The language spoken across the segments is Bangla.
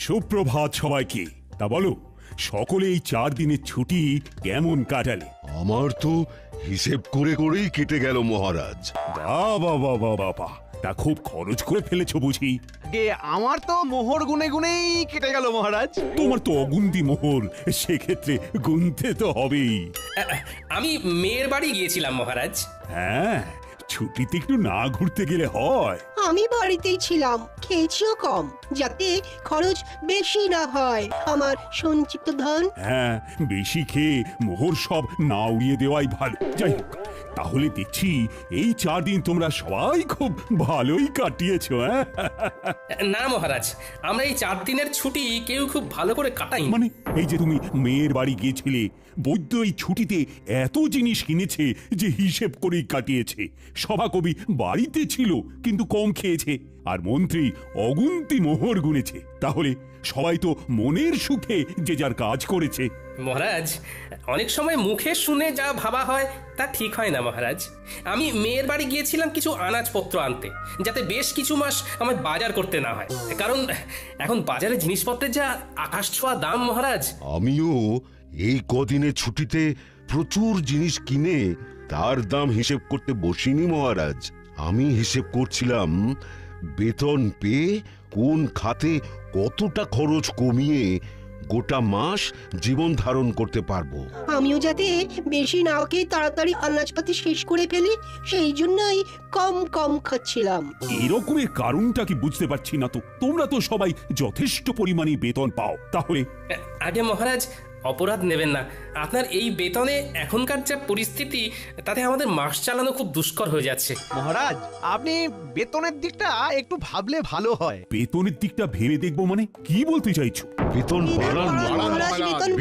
সুপ্রভাত সবাইকে। তা বলো, সকলে এই 4 দিনের ছুটি কেমন কাটালে? আমার তো হিসেব করে করেই কেটে গেল মহারাজ। বাবা বাবা বাবা, তা খুব খরচ করে ফেলেছো বুঝি? আমার তো মোহর গুনে গুনেই কেটে গেল মহারাজ। তোমার তো অগুন্তি মোহর, সেক্ষেত্রে গুনতে তো হবেই। আমি মেয়ের বাড়ি গিয়েছিলাম মহারাজ। হ্যাঁ, ছুটিতে একটু না ঘুরতে গেলে হয়? আমি বাড়িতেই ছিলাম, খেয়েছিও কম, যাতে খরচ বেশি না হয় আমার সঞ্চিত ধন। হ্যাঁ, বেশি খেয়ে মোহর সব না উড়িয়ে দেওয়াই ভালো। যাই হোক, তাহলে দেখছি এই 4 দিন তোমরা সবাই খুব ভালোই কাটিয়েছো। হ্যাঁ, না মহারাজ, আমরা এই 4 দিনের ছুটি কেউ খুব ভালো করে কাটাই। মানে এই যে তুমি মেয়ের বাড়ি গিয়েছিলে, বৈদ্য এই ছুটিতে এত জিনিস কিনেছে যে হিসেব করেই কাটিয়েছে। সভাকবি বাড়িতে ছিল কিন্তু কম খেয়েছে, আর মন্ত্রী অগুন্তি মোহর গুনেছে। তাহলে সবাই তো মনের সুখে যে যার কাজ করেছে। মহারাজ, অনেক সময় মুখে শুনে যা ভাবা হয় তা ঠিক হয় না মহারাজ। আমি মেয়ের বাড়ি গিয়েছিলাম কিছু আনাজপত্র আনতে, যাতে বেশ কিছু মাস আমার বাজার করতে না হয়। কারণ এখন বাজারে জিনিসপত্রের যা আকাশ ছোঁয়া দাম মহারাজ। আমিও এই কদিনের ছুটিতে প্রচুর জিনিস কিনে তার দাম হিসেব করতে বসিনি মহারাজ। আমি হিসেব করছিলাম বেতন পেয়ে কোন খাতে কতটা খরচ কমিয়ে গোটা মাস জীবন ধারণ করতে পারবো। আমিও যাতে বেশি না খেয়ে তাড়াতাড়ি আনাজপাতি শেষ করে ফেলি, সেই জন্যই কম কম খাচ্ছিলাম। এরকমের কারণটা কি বুঝতে পারছি না তো। তোমরা তো সবাই যথেষ্ট পরিমাণে বেতন পাও, তাহলে? আগে মহারাজ, অপরাধ নেবেন না। আপনার এই বেতনে এখনকার যা পরিস্থিতি, তাতে আমাদের মাস চালানো খুব দুষ্কর হয়ে যাচ্ছে। মহারাজ, আপনি বেতনের দিকটা একটু ভাবলে ভালো হয়। বেতনের দিকটা ভেবে দেখবো মানে কি বলতে চাইছো? বেতন বাড়ান মহারাজ, বেতন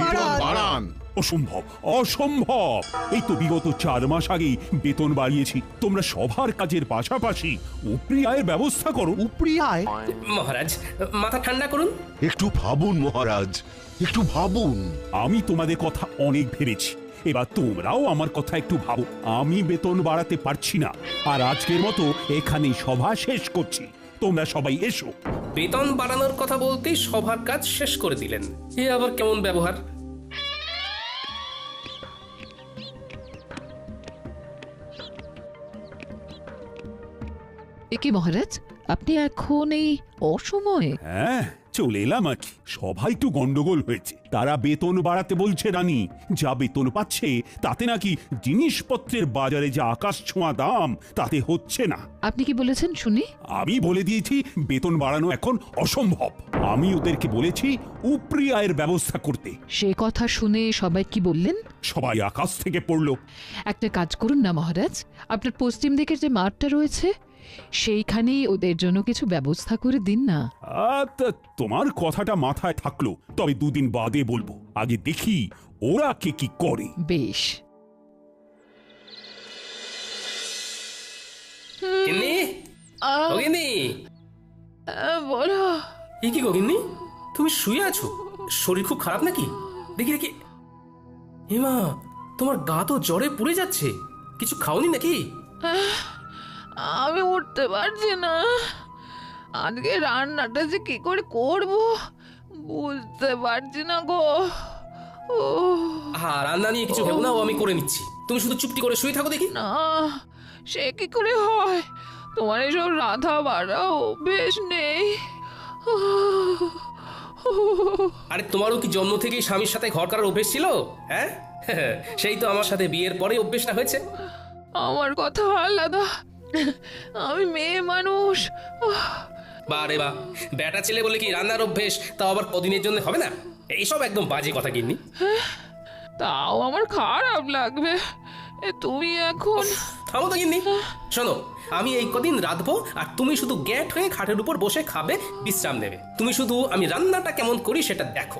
বাড়ান। অসম্ভব, অসম্ভব। এই তো বিগত 4 মাস আগেই বেতন বাড়িয়েছি। তোমরা সবার কাজের পাশাপাশি উপরি আয়ের ব্যবস্থা করো। উপরি আয়? মহারাজ, মাথা ঠান্ডা করুন। একটু ভাবুন মহারাজ, একটু ভাবুন। আমি তোমাদের কথা অনেক ভেবেছি, এবার তোমরাও আমার কথা একটু ভাবো। আমি বেতন বাড়াতে পারছি না, আর আজকের মতো এখানেই সভা শেষ করছি। তোমরা সবাই এসো। বেতন বাড়ানোর কথা বলতেই সবার কাজ শেষ করে দিলেন। এ আবার কেমন ব্যবহার? একি মহারাজ, আপনি এখন এই অসময়ে? হ্যাঁ, চলে এলাম আর কি। সবাই একটু গন্ডগোল হয়েছে। তারা বেতন বাড়াতে বলছে রানী। যা বেতন পাচ্ছে তাতে নাকি জিনিসপত্রের বাজারে যা আকাশ ছোঁয়া দাম, তাতে হচ্ছে না। আপনি কি বলেছেন শুনি? আমি বলে দিয়েছি বেতন বাড়ানো এখন অসম্ভব। আমি ওদেরকে বলেছি উপরি আয়ের ব্যবস্থা করতে। সে কথা শুনে সবাই কি বললেন? সবাই আকাশ থেকে পড়লো। একটা কাজ করুন না মহারাজ, আপনার পশ্চিম দিকের যে মাঠটা রয়েছে সেইখানেই ওদের জন্য কিছু ব্যবস্থা করে দিন না। তোমার কথাটা মাথায় থাকলো, তবে 2 দিন বাদে বলবো। আগে দেখি ওরা কে কি করে। বেশ। গিন্নি, ও গিন্নি। বলো। এ কি গো গিন্নি, তুমি শুয়ে আছো? শরীর খুব খারাপ নাকি? দেখি দেখি। হেমা, তোমার গা তো জ্বরে পুড়ে যাচ্ছে। কিছু খাওনি নাকি? আমি উঠতে পারছি না। আজকে রান্নাটা যে কি করে করব বুঝতে পারছি না গো। হ্যাঁ, রান্না নিয়ে কিছু ভেবো না, ও আমি করে নিচ্ছি। তুমি শুধু চুপটি করে শুয়ে থাকো দেখি। না, সে কি করে হয়? তোমার এসব রাধা বাড়া অভ্যেস নেই। আরে তোমারও কি জন্ম থেকেই স্বামীর সাথে ঘর করার অভ্যেস ছিল? হ্যাঁ, সেই তো আমার সাথে বিয়ের পরে অভ্যেসটা হয়েছে। আমার কথা আলাদা, আমি মেয়ে মানুষ। বারে বা, বেটা ছেলে বলে কি রান্নার অভ্যেস তাও আবার কদিনের জন্য হবে না? এইসব একদম বাজে কথা গিন্নি। তাও আমার খারাপ লাগবে। তুমি এখন থামো তো গিন্নি। শোনো, আমি এই কদিন রাঁধবো, আর তুমি শুধু গ্যাট হয়ে খাটের উপর বসে খাবে, বিশ্রাম নেবে। তুমি শুধু আমি রান্নাটা কেমন করি সেটা দেখো।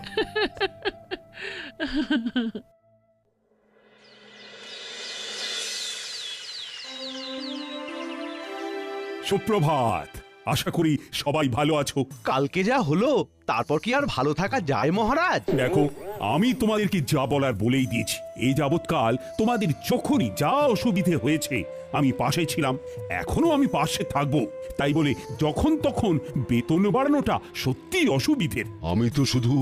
সুপ্রভাত। আশা করি সবাই ভালো আছো। কালকে যা হলো তারপর কি আর ভালো থাকা যায় মহারাজ? দেখো, আমি তোমাদেরকে যা বলার বলেই দিয়েছি। এই যাবৎকাল তোমাদের যখনই যা অসুবিধে হয়েছে আমি পাশে ছিলাম, এখনো আমি পাশে থাকবো। তাই বলে যখন তখন বেতন বাড়ানোটা সত্যিই অসুবিধের। আমি তো শুধু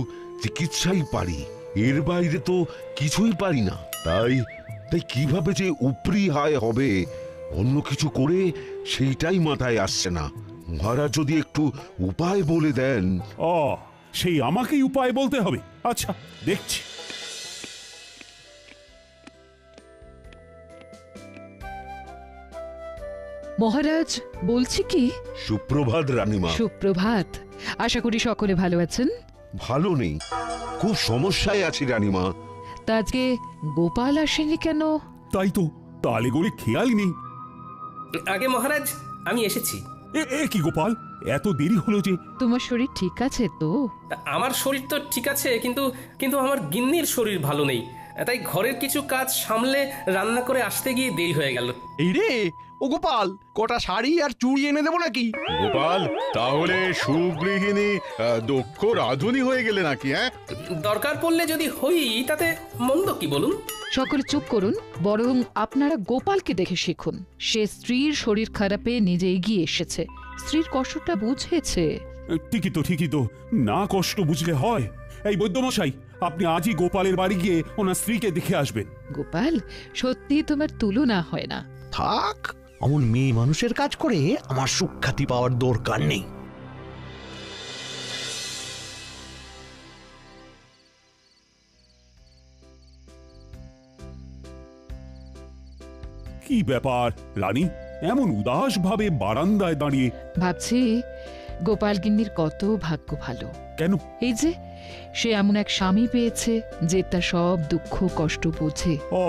চিকিৎসাই পারি, এর বাইরে তো কিছুই পারি না। তাই তাই কিভাবে যে উপরি হায় হবে অন্য কিছু করে সেইটাই মাথায় আসছে না। মহারাজ যদি একটু উপায় বলে দেন। ও, সেই আমাকেই উপায় বলতে হবে? আচ্ছা, দেখছি। মহারাজ, বলছি কি, সুপ্রভাত রানীমা। সুপ্রভাত। আশা করি সকলে ভালো আছেন। ভালো নেই, খুব সমস্যায় আছি রানীমা। তা আজকে গোপাল আসেনি কেন? তাই তো, তালে গড়ে খেয়ালই নেই। আগে মহারাজ, আমি এসেছি। এ কি গোপাল, এত দেরি হলো যে? তোমার শরীর ঠিক আছে তো? আমার শরীর তো ঠিক আছে, কিন্তু কিন্তু আমার গিন্নির শরীর ভালো নেই। তাই ঘরের কিছু কাজ সামলে রান্না করে আসতে গিয়ে দেরি হয়ে গেল। এই রে, ও গোপাল, কটা শাড়ি আর চুড়ি এনে দেবো নাকি? গোপাল, তাহলে সুগৃহিণী দক্ষ রাধুনী হয়ে গেলে নাকি? হ্যাঁ, দরকার পড়লে যদি হই তাতে মন্দ কি বলুন? সকলে চুপ করুন, বরং আপনারা গোপালকে দেখে শিখুন। সে স্ত্রীর শরীর খারাপে নিজে এগিয়ে এসেছে, স্ত্রীর কষ্টটা বুঝেছে। ঠিকই তো, না কষ্ট বুঝলে হয়? এই বৈদ্যমশাই, আপনি আজই গোপালের বাড়ি গিয়ে ওনার স্ত্রীকে দেখে আসবেন। গোপাল, সত্যি তোমার তুলনা হয় না। থাক, অমন মেয়ে মানুষের কাজ করে আমার সুখ্যাতি পাওয়ার দরকার নেই। কি ব্যাপার রানী, এমন উদাস ভাবে বারান্দায় দাঁড়িয়ে? ভাবছি গোপাল গিন্নির কত ভাগ্য ভালো। কেন? এই যে সে এমন এক স্বামী পেয়েছে যে তার সব দুঃখ কষ্ট বোঝে। ও,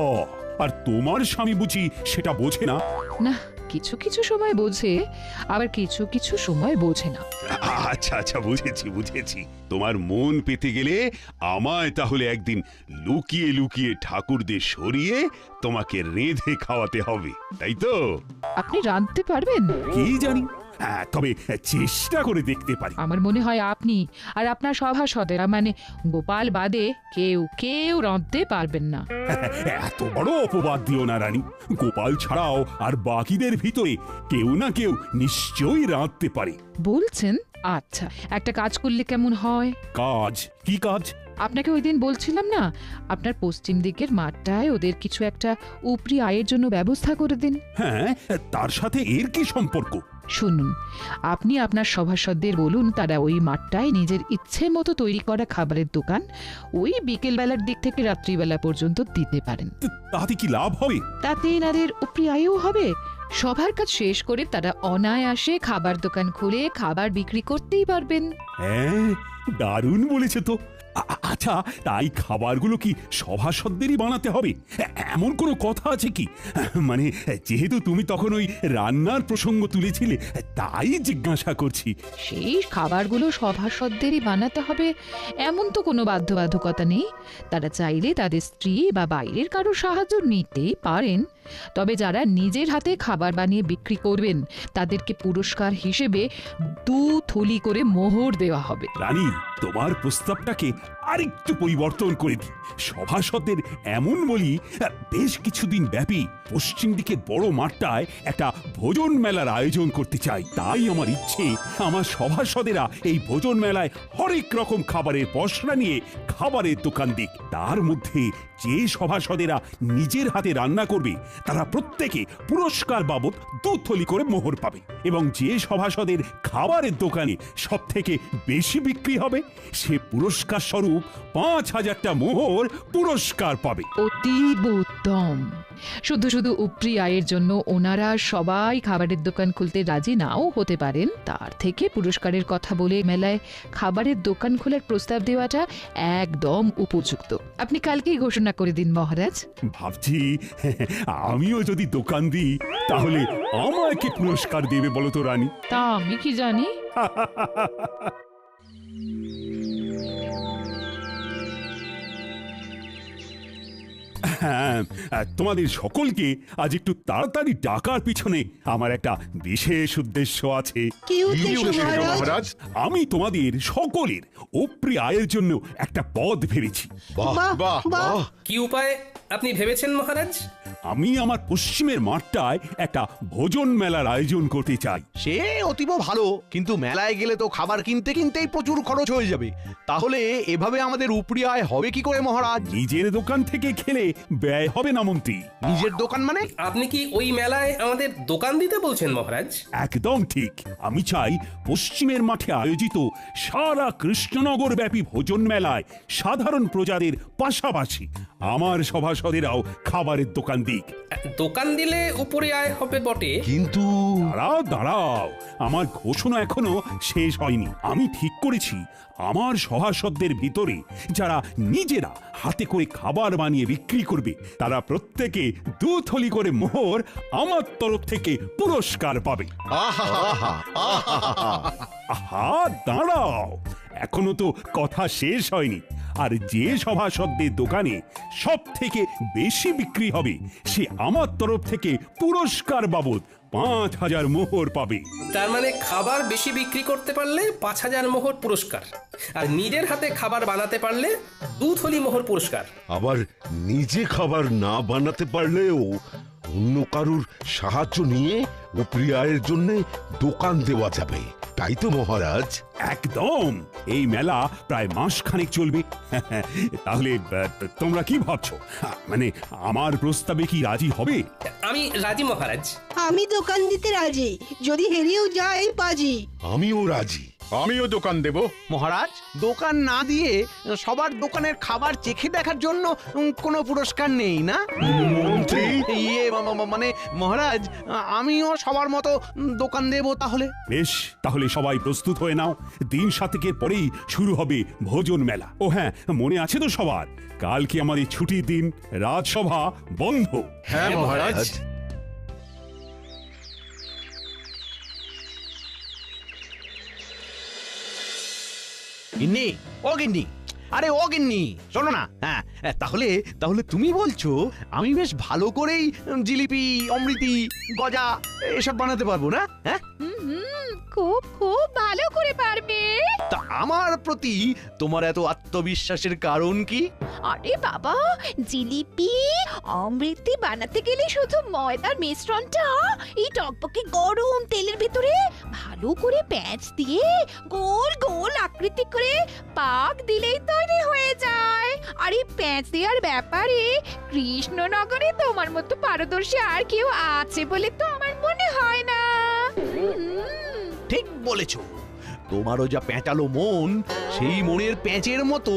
আর তোমার স্বামী বুঝি সেটা বোঝে না? না, কিছু কিছু সময় বোঝে, আবার কিছু কিছু সময় বোঝে না। আচ্ছা, বুঝেছি। তোমার মন পেতে গেলে আমায় তাহলে একদিন লুকিয়ে লুকিয়ে ঠাকুরদের সরিয়ে তোমাকে রেঁধে খাওয়াতে হবে, তাই তো? আপনি রাঁধতে পারবেন? কি জানি, তবে চেষ্টা করে দেখতে পারি। আমার মনে হয় আপনি আর আপনার সভাসদেরা, মানে গোপাল বাদে কেউ রাঁধতে পারবেন না। এত বড় অপবাদ দিও না রানী। গোপাল ছাড়াও আর বাকিদের ভিতরে কেউ না কেউ নিশ্চয়ই রাঁধতে পারে। বলছেন? আচ্ছা, একটা কাজ করলে কেমন হয়? কাজ? কি কাজ? আপনাকে ওই দিন বলছিলাম না, আপনার পশ্চিম দিকের মাঠটায় ওদের কিছু একটা উপরি আয়ের জন্য ব্যবস্থা করে দিন। হ্যাঁ, তার সাথে এর কি সম্পর্ক? শুনুন, আপনি আপনার সভাসদদের বলুন তারা ওই মাঠটায় নিজের ইচ্ছে মতো তৈরি করা খাবারের দোকান ওই বিকেল বেলার দিক থেকে রাত্রিবেলা পর্যন্ত দিতে পারেন। তাতে কি লাভ হবে? তাতে এনাদের উপরি আয়ও হবে। সবার কাজ শেষ করে তারা অনায়াসে খাবার দোকান খুলে খাবার বিক্রি করতেই পারবেন। হ্যাঁ, দারুণ বলেছে তো। আচ্ছা, তাই খাবারগুলো কি সভাসদেরই বানাতে হবে? এমন কোনো কথা আছে কি? মানে যেহেতু তুমি তখন ওই রান্নার প্রসঙ্গ তুলেছিলে, তাই জিজ্ঞাসা করছি। সেই খাবারগুলো সভাসদেরই বানাতে হবে এমন তো কোনো বাধ্যবাধকতা নেই। তারা চাইলে তাদের স্ত্রী বা বাইরের কারো সাহায্য নিতেই পারেন। তবে যারা নিজের হাতে খাবার বানিয়ে বিক্রি করবেন তাদেরকে পুরস্কার হিসেবে 2 থলি করে মোহর দেওয়া হবে। রানী, তোমার প্রস্তাবটাকে আরেকটু পরিবর্তন করে দিই। সভাসদের এমন বলি, বেশ কিছুদিন ব্যাপী পশ্চিম দিকের বড় মাঠটায় একটা ভোজন মেলার আয়োজন করতে চাই। তাই আমার ইচ্ছে, আমার সভাসদেরা এই ভোজন মেলায় হরেক রকম খাবারের পসরা নিয়ে খাবারের দোকান দিক। তার মধ্যে যে সভাসদেরা নিজের হাতে রান্না করবে তারা প্রত্যেকে পুরস্কার বাবদ 2 থলি করে মোহর পাবে, এবং যে সভাসদের খাবারের দোকানে সব থেকে বেশি বিক্রি হবে সে পুরস্কার স্বরূপ 5000টা মোহর পুরস্কার পাবে। অতীব উত্তম। শুধু শুধু উপরি আয়ের জন্য ওনারা সবাই খাবারের দোকান খুলতে রাজি নাও হতে পারেন, তার থেকে পুরস্কারের কথা বলে মেলায় খাবারের দোকান খোলার প্রস্তাব দেওয়াটা একদম উপযুক্ত। আপনি কালকেই ঘোষণা করে দিন মহারাজ। ভাবছি আমিও যদি দোকান দিই তাহলে আমাকে পুরস্কার দেবে বলো তো রানী? তা আমি কি জানি। হ্যাঁ, তোমাদের সকলকে আজ একটু তাড়াতাড়ি ডাকার পিছনে আমার একটা বিশেষ উদ্দেশ্য আছে। কি উদ্দেশ্য মহারাজ? মহারাজ আমি তোমাদের সকলের ওপরি আয়ের জন্য একটা পদ ভেবেছি। বাহ বাহ বাহ, বাহ কি উপায় আপনি ভেবেছেন মহারাজ? আমি আমার পশ্চিমের মাঠটায় একটা ভোজন মেলার আয়োজন করতে চাই। সে অতীব ভালো, কিন্তু মেলায় গেলে তো খাবার কিনতে কিনতেই প্রচুর খরচ হয়ে যাবে। তাহলে এভাবে আমাদের উপরি আয় হবে কি করে মহারাজ? নিজের দোকান থেকে খেলে ব্যয় হবে না মন্ত্রী। নিজের দোকান মানে? আপনি কি ওই মেলায় আমাদের দোকান দিতে বলছেন মহারাজ? একদম ঠিক। আমি চাই পশ্চিমের মাঠে আয়োজিত সারা কৃষ্ণনগর ব্যাপী ভোজন মেলায় সাধারণ প্রজাদের পাশাপাশি আমার সভাসদেরাও খাবারের দোকান দিক। দোকান দিলে উপরে আয় হবে বটে, কিন্তু দাঁড়াও দাঁড়াও, আমার ঘোষণা এখনো শেষ হয়নি। আমি ঠিক করেছি আমার সভাসদদের ভিতরে যারা নিজেরা হাতে করে খাবার বানিয়ে বিক্রি করবে তারা প্রত্যেকে 2 থলি করে মোহর আমার তরফ থেকে পুরস্কার পাবে। আহা দাঁড়াও, এখনো তো কথা শেষ হয়নি। আর যে সভাসদদের দোকানে সব থেকে বেশি বিক্রি হবে সে আমার তরফ থেকে পুরস্কার বাবদ 5000 মোহর পাবে। তার মানে খাবার বেশি বিক্রি করতে পারলে 5000 মোহর পুরস্কার, আর নিজের হাতে খাবার বানাতে পারলে 2 থলি মোহর পুরস্কার। আবার নিজে খাবার না বানাতে পারলেও অন্য কারুর সাহায্য নিয়ে উপরি আয়ের জন্য দোকান দেওয়া যাবে, তাই তো মহারাজ? একদম। এই মেলা প্রায় মাসখানেক চলবে। তাহলে তোমরা কি ভাবছো? মানে আমার প্রস্তাবে কি রাজি হবে? আমি রাজি মহারাজ। আমি দোকান দিতে রাজি, যদি হেরেও যাই বাজি। আমিও রাজি। আমিও দোকান দেব। মহারাজ, দোকান না দিয়ে সবার দোকানের খাবার চেখে দেখার জন্য কোনো পুরস্কার নেই না? মন্ত্রী ইয়ে মানে মহারাজ, আমিও সবার মতো দোকান দেব তাহলে। বেশ, তাহলে সবাই প্রস্তুত হয়ে নাও। দিন 7 পরেই শুরু হবে ভোজন মেলা। ও হ্যাঁ, মনে আছে তো সবার, কালকে আমাদের ছুটির দিন, রাজসভা বন্ধ। হ্যাঁ মহারাজ। গিন্নি, ও গিন্নি, আরে ও গিন্নি, শোনো না। হ্যাঁ, তাহলে তাহলে তুমি বলছো আমি বেশ ভালো করেই জিলিপি, অমৃতি, গজা এসব বানাতে পারবো না? হ্যাঁ, খুব খুব ভালো করে পারবে। তা আমার প্রতি তোমার এত আত্মবিশ্বাসের কারণ কি? আরে বাবা, জিলিপি অমৃতি বানাতে গেলে শুধু ময়দার মিশ্রণটা এই টকবকে গরম তেলের ভিতরে ভালো করে প্যাঁচ দিয়ে গোল গোল আকৃতি করে পাক দিলেই তৈরি হয়ে যায়। আর এই প্যাঁচ দেওয়ার ব্যাপারে কৃষ্ণনগরে তোমার মতো পারদর্শী আর কেউ আছে বলে তো আমার মনে হয় না। ঠিক বলেছো। তোমারও যা প্যাঁচালো মন, সেই মনের প্যাঁচের মতো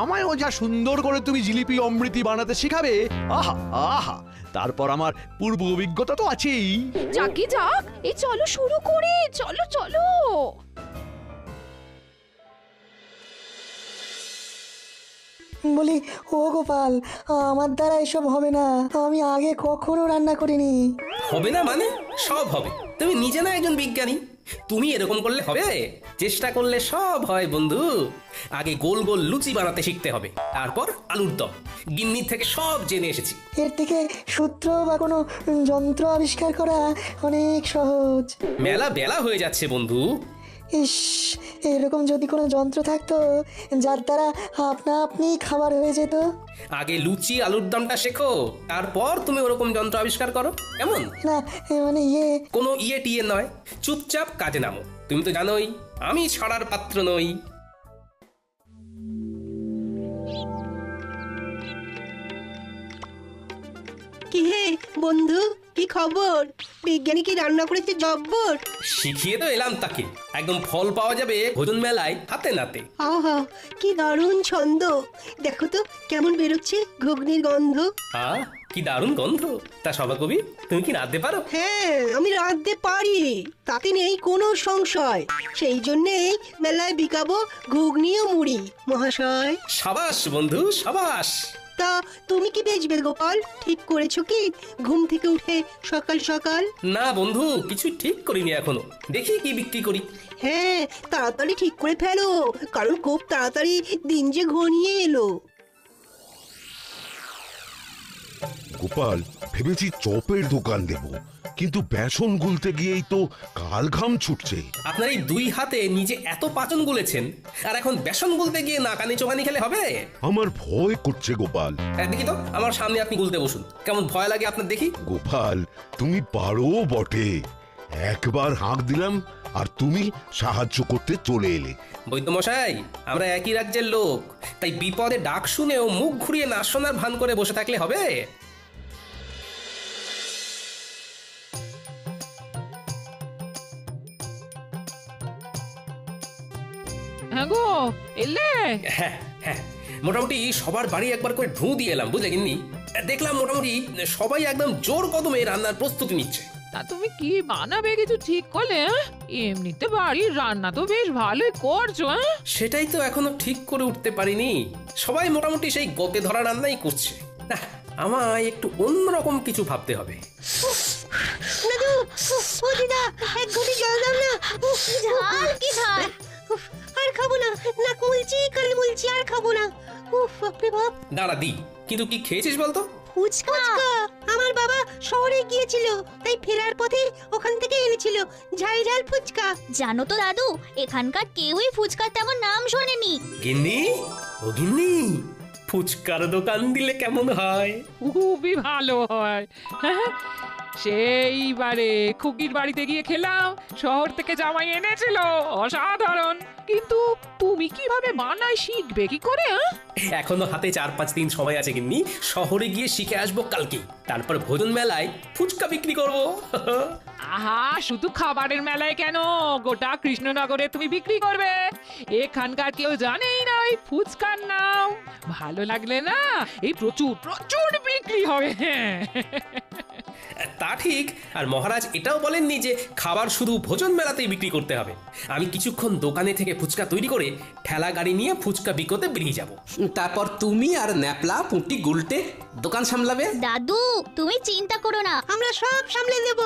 আমায়ও যা সুন্দর করে তুমি জিলিপি অমৃতি বানাতে শেখাবে, আহা আহা, তারপর আমার পূর্ব অভিজ্ঞতা তো আছেই। যাকে যাক, এই চলো শুরু করে, চলো চলো। বলি, ও গোপাল, আমার দ্বারা এসব হবে না। আমি আগে কখনো রান্না করিনি। হবে না মানে? সব হবে। তুমি নিজে না একজন বিজ্ঞানী, তুমি এরকম করলে হবে? চেষ্টা করলে সব হয় বন্ধু। আগে গোল গোল লুচি বানাতে শিখতে হবে, তারপর আলুর দম। গিন্নির থেকে সব জেনে এসেছি। এর থেকে সূত্র বা কোনো যন্ত্র আবিষ্কার করা অনেক সহজ। মেলা বেলা হয়ে যাচ্ছে বন্ধু। ইস, এরকম যদি কোনো যন্ত্র থাকতো যার দ্বারা আপনা আপনি খাবার হয়ে যেত। আগে লুচি আলুর দমটা শেখো, তারপর তুমি ওরকম যন্ত্র আবিষ্কার করো, কেমন? না, মানে কোনো ইয়ে টিয়ে নয়, চুপচাপ কাজে নামো। তুমি তো জানোই আমি ছড়ার পাত্র নই। কি হে বন্ধু, কি খবর? বিজ্ঞানী কি রান্না করেছে জব্বর? শিখিয়ে তো এলাম তাকে, একদম ফল পাওয়া যাবে ভোজন মেলায় হাতে নাতে। আহা, কি দারুণ ছন্দ! দেখো তো কেমন বেরোচ্ছে ঘুগনির গন্ধ। কি দারুণ গন্ধ! তা সভাকবি, তুমি কি রাঁধতে পারো? হ্যাঁ, আমি রাঁধতে পারি, তাতে নেই কোনো সংশয়। সেই জন্যেই মেলায় বিকাবো ঘুগনি ও মুড়ি মহাশয়। সাবাস বন্ধু, সাবাস। তা তুমি কি বেচবে গোপাল? ঠিক করেছো কি ঘুম থেকে উঠে সকাল সকাল? না বন্ধু, কিছু ঠিক করিনি এখনো, দেখি কি বিক্রি করি। হ্যাঁ, তাড়াতাড়ি ঠিক করে ফেলো, কারণ খুব তাড়াতাড়ি দিন যে ঘনিয়ে এলো। গোপাল, ভেবেছি চপের দোকান দেব, কিন্তু বেসন গুলতে গিয়েই তো কাল ঘাম ছুটছে। আপনার এই দুই হাতে নিজে এত পাচন গুলেছেন, আর এখন বেসন গুলতে গিয়ে নাকানি চোখানি খেলে হবে? আমার ভয় করছে গোপাল। দেখি তো, আমার সামনে আপনি গুলতে বসুন, কেমন ভয় লাগে আপনার দেখি। গোপাল, তুমি পারো বটে। একবার হাঁক দিলাম আর তুমি সাহায্য করতে চলে এলে। বৈদ্যমশাই, আমরা একই রাজ্যের লোক, তাই বিপদে ডাক শুনেও মুখ ঘুরিয়ে না শোনার ভান করে বসে থাকলে হবে? হ্যাঁ গো, এলে? হ্যাঁ হ্যাঁ, মোটামুটি সবার বাড়ি একবার করে ঢু দিয়ে এলাম, বুঝলে গিন্নি। দেখলাম মোটামুটি সবাই একদম জোর কদমে রান্নার প্রস্তুতি নিচ্ছে। তা তুমি কি বানাবে কিছু ঠিক করলে? এমনিতে বাড়ির রান্না তো বেশ ভালোই করছো। সেটাই তো এখনো ঠিক করে উঠতে পারিনি। সবাই মোটামুটি সেই গতে ধরা রান্নাই করছে। আমায় একটু অন্যরকম কিছু ভাবতে হবে। দাদু, ও দিদা, এক ঘটি জল দাও না। ঝাল কি ঝাল! আর খাবো না, না কুলছি কাল বলছি, আর খাবো না। উফ, বাপরে বাপ। দাঁড়া দি, কিন্তু কি খেয়েছিস বলতো? ফুচকা। আমার বাবা শহরে গিয়েছিল, তাই ফেরার পথে ওখান থেকে এনেছিল ঝাল ঝাল ফুচকা। জানো তো দাদু, এখানকার কেউই ফুচকার তেমন নাম শোনেনি। গিন্নি, ও গিন্নি, ফুচকার দোকান দিলে কেমন হয়? খুবই ভালো হয়। সেইবারে খুকির বাড়িতে গিয়ে খেলাম, শহর থেকে জামাই এনেছিল, অসাধারণ। কিন্তু তুমি কিভাবে বানাই শিখবে কি করে? এখনো হাতে 4-5 দিন সময় আছে গিন্নি। শহরে গিয়ে শিখে আসবো কালকে, তারপর ভোজন মেলায় ফুচকা বিক্রি করব। আহা, শুধু খাবারের মেলায় কেন, গোটা কৃষ্ণনগরে তুমি বিক্রি করবে। এখানকার কেউ জানেই না ওই ফুচকার নাম। ভালো লাগলে না, এই প্রচুর প্রচুর বিক্রি হবে। তা ঠিক। আর মহারাজ এটাও বলেননি যে খাবার শুধু ভোজন মেলাতেই বিক্রি করতে হবে। আমি কিছুক্ষণ দোকানে থেকে ফুচকা তৈরি করে ঠেলা গাড়ি নিয়ে ফুচকা বিকোতে বেরিয়ে যাব। তারপর তুমি আর ন্যাপলা পুঁটি গুলটে দোকান সামলাবে। দাদু, তুমি চিন্তা করো না, আমরা সব সামলে দেব।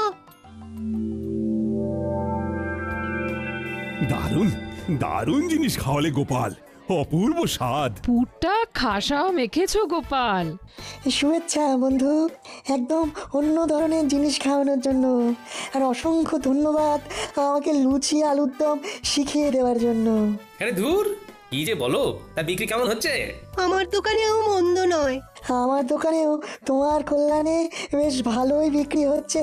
দারুণ দারুণ জিনিস খাওয়ালে গোপাল, অপূর্ব স্বাদ। পুরটা খাসাও মেখেছো গোপাল। শুভেচ্ছা বন্ধু, একদম অন্য ধরনের জিনিস খাওয়ানোর জন্য। আর অসংখ্য ধন্যবাদ আমাকে লুচি আলুর দম শিখিয়ে দেওয়ার জন্য। আরে ধুর, কি যে বলো। তা বিক্রি কেমন হচ্ছে? আমার দোকানেও মন্দ নয়। আমার দোকানেও তোমার কল্যাণে বেশ ভালোই বিক্রি হচ্ছে।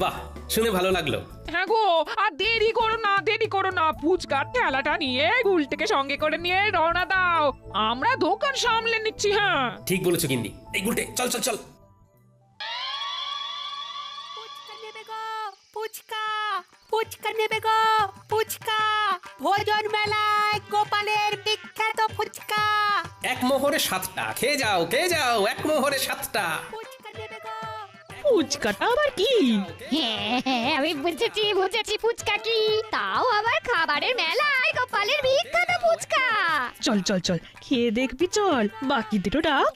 বাহ, শুনে ভালো লাগলো। হ্যাঁ গো, আর দেরি করো না, দেরি করো না, ফুচকার ঠেলাটা নিয়ে গুলটিকে সঙ্গে করে নিয়ে রওনা দাও, আমরা দোকান সামলে নিচ্ছি। হ্যাঁ, ঠিক বলেছো গিন্নি। এই গুলটে, চল চল চল। ফুচকা নেবে গো, ফুচকা, ফুচকা নেবে গো, ফুচকা। ভোজন মেলায় গোপালের বিখ্যাত ফুচকা। এক মোহরে 7টা, খেয়ে যাও খেয়ে যাও, এক মোহরে 7টা। ফুচকা নেবে গো। ফুচকাটা আবার কি? হ্যাঁ হ্যাঁ, আমি বুঝেছি বুঝেছি, ফুচকা কি, তাও আবার খাবারের মেলায় গোপালের বিখ্যাত ফুচকা। চল চল চল, খেয়ে দেখবি, চল, বাকি দুটো ডাক।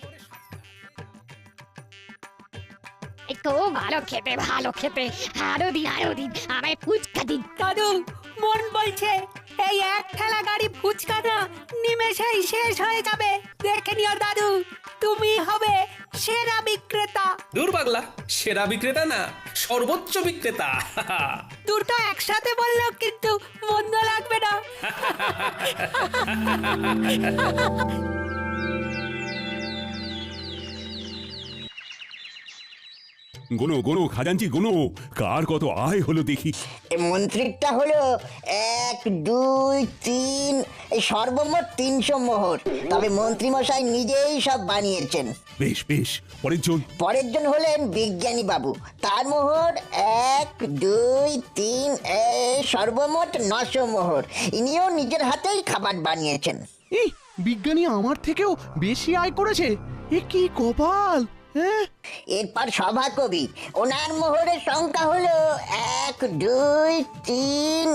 একটু ভালো খেতে, ভালো খেতে, আরো দিন আমায় ফুচকা দিন। দাদু, মন বলছে এই এক ঠেলা গাড়ি ফুচকা না নিমেষেই শেষ হয়ে যাবে। দেখে নিও দাদু, তুমি হবে সেরা বিক্রেতা। দূর পাগলা, সেরা বিক্রেতা না, সর্বোচ্চ বিক্রেতা। দুটো একসাথে বললেও কিন্তু মন্দ লাগবে না। গোনো গোনো খাজাঞ্চি গোনো, কার কত আয় হলো দেখি। মন্ত্রীরটা হলো 1, 2, 3, এই সর্বমোট 300 মোহর। তবে মন্ত্রী মশাই নিজেই সব বানিয়েছেন। বেশ বেশ, পরের জন। পরের জন হলেন বিজ্ঞানী বাবু, তার মোহর 1, 2, 3, সর্বমোট 900 মোহর। ইনিও নিজের হাতেই খাবার বানিয়েছেন। এই বিজ্ঞানী আমার থেকেও বেশি আয় করেছে, এ কি কপাল। এরপর সভাকবি, ওনার মোহরের সংখ্যা হলো 1, 2, 3,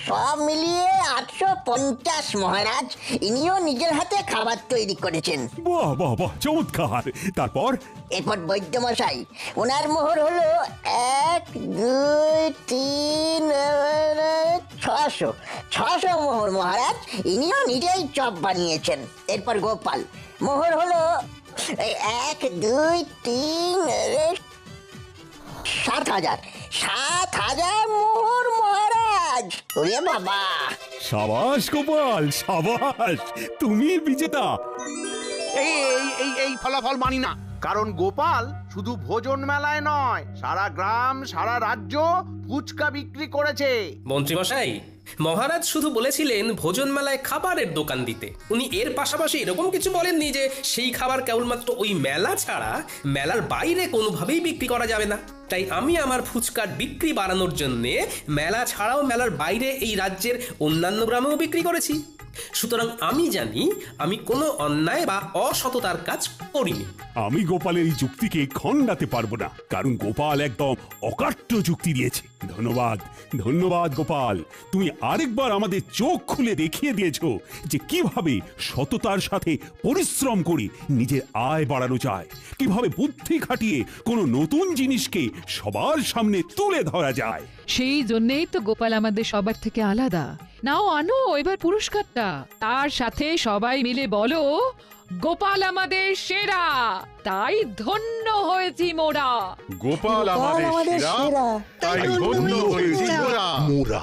সব মিলিয়ে 850 মহারাজ। ইনিও নিজের হাতে খাবার তৈরি করেছেন। বাহ বাহ বাহ, চমৎকার। তারপর? এরপর বৈদ্যমশাই, ওনার মোহর হলো 1, 2, 3, 600 মোহর মহারাজ। ইনিও নিজেই চপ বানিয়েছেন। এরপর গোপাল, মোহর হলো এই 1 2 3 7,000 7,000 মোহর মহারাজ। ওরে বাবা! সাবাস গোপাল, সাবাস, তুমি বিজেতা। এই এই এই এই ফলাফল মানি না, কারণ গোপাল শুধু ভোজন মেলায় নয়, সারা গ্রাম সারা রাজ্য ফুচকা বিক্রি করেছে। মন্ত্রীমশাই, মহারাজ শুধু বলেছিলেন ভোজন মেলায় খাবারের দোকান দিতে। উনি এর পাশাপাশি এরকম কিছু বলেননি যে সেই খাবার কেবলমাত্র ওই মেলা ছাড়া মেলার বাইরে কোনোভাবেই বিক্রি করা যাবে না। তাই আমি আমার ফুচকার বিক্রি বাড়ানোর জন্যে মেলা ছাড়াও মেলার বাইরে এই রাজ্যের অন্যান্য গ্রামেও বিক্রি করেছি। সুতরাং আমি জানি আমি কোনো অন্যায় বা অসততার কাজ করিনি। আমি গোপালের এই যুক্তিকে খণ্ডাতে পারবো না, কারণ গোপাল একদম অকাট্য যুক্তি দিয়েছে। ধন্যবাদ, ধন্যবাদ গোপাল। তুমি আরেকবার আমাদের চোখ খুলে দেখিয়ে দিয়েছো যে কিভাবে সততার সাথে পরিশ্রম করে নিজের আয় বাড়ানো যায়, কিভাবে বুদ্ধি খাটিয়ে কোনো নতুন জিনিসকে সবার সামনে তুলে ধরা যায়। সেই জন্যই তো গোপাল আমাদের সবার থেকে আলাদা। নাও আনো এবার পুরস্কারটা, তার সাথে সবাই মিলে বলো গোপাল আমাদের সেরা, তাই ধন্য হয়েছি মোরা। গোপাল আমাদের সেরা, তাই ধন্য হয়েছি মোরা।